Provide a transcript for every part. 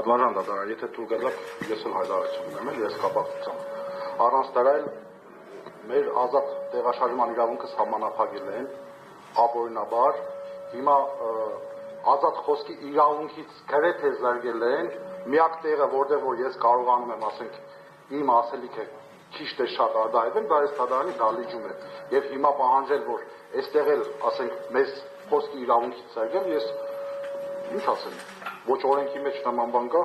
Պատվարժան դատարան, եթե թույլ կտաք, ես էլ հայտարարություն ունեմ, ես կապակցությամբ առանց դրա մեր ազատ տեղաշարժման իրավունքը սահմանափակել են ապօրինաբար, հիմա ազատ խոսքի իրավունքից գրեթե զրկել են, միակ տեղը, որտեղ որ ես կարողանում եմ, ասենք, իմ ասելիքը քիչ թե շատ արտահայտել, դա այս դատարանի դահլիճում է, եւ հիմա պահանջել, որ այստեղ էլ, ասենք, մեզ խոսքի իրավունքից զրկել, ես ինչ ասեմ, ոչ օրենքի մեջ նման բան կա,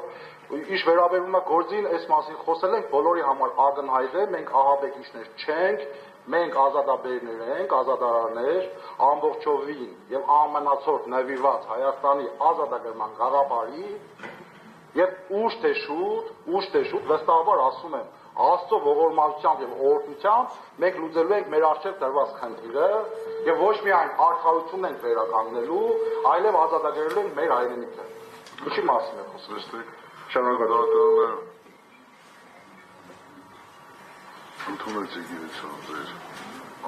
ինչ վերաբերում է գործին, այս մասին խոսել ենք, բոլորի համար ակնհայտ է, մենք ահաբեկիչներ չենք, մենք ազատաբերներ ենք, ազատարարներ, ամբողջովին եւ ամենացորդ նվիրված Հայաստանի ազատագրման գաղափարի եւ ուշ թե շուտ վստահաբար ասում եմ, Աստծո ողորմությամբ եւ օրհնությամբ մենք լուծելու ենք մեր առջեւ դրված խնդիրը եւ ոչ միայն արդարությունն ենք վերականգնելու, այլև ազատագրելու ենք մեր հայրենիքը։ Ինչի մասին է խոսքը։ Շնորհակալություն։ Ընդունեցի գիտություն ձեր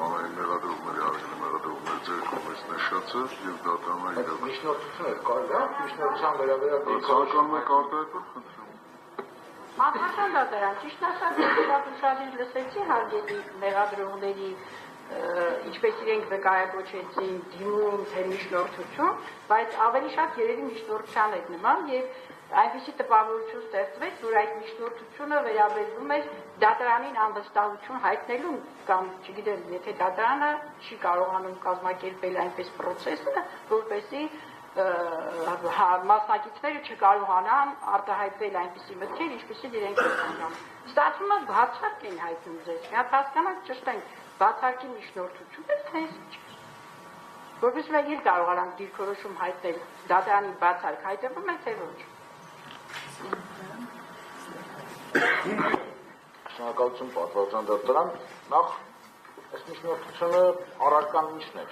ամեն մեղադրումների արժանի մեղադրումներ ձեր կողմից նշածը եւ դատարանը իրավունք։ Միջնորդությունը կարելի է միջնորդության վերաբերյալ ցանկանում եք արտահայտել խնդրում։ Պատվարժան դատարան, ճիշտ ասած, շատ ուշադիր լսեցի հարգելի մեղադրողների, ինչպես իրենք վկայակոչեցին դիմում թե միջնորդություն, բայց ավելի շատ երևի միջնորդության էր նման եւ այնպիսի տպավորություն ստեղծվեց, որ այդ միջնորդությունը վերաբերվում էր դատարանին անվստահություն հայտնելու կամ, չգիտեմ, եթե դատարանը չի կարողանում կազմակերպել այնպես process-ը, որպեսզի մասնակիցները չկարողանան արտահայտվել այնպիսի մտքեր, ինչպիսին իրենք են։ Ստացվում է բացառք են հայտնում ձեզ, մի հատ հասկանանք ճշտենք, բացառքի միջնորդությունը թե ինչ։ Որպես մենք իր կարողանանք դիրքորոշում հայտնել, դատարանի բացառք հայտնվում է թե ոչ։ Շնորհակալություն պատվարժան դատարան, նախ այս միջնորդությունը առարկան ինչն է։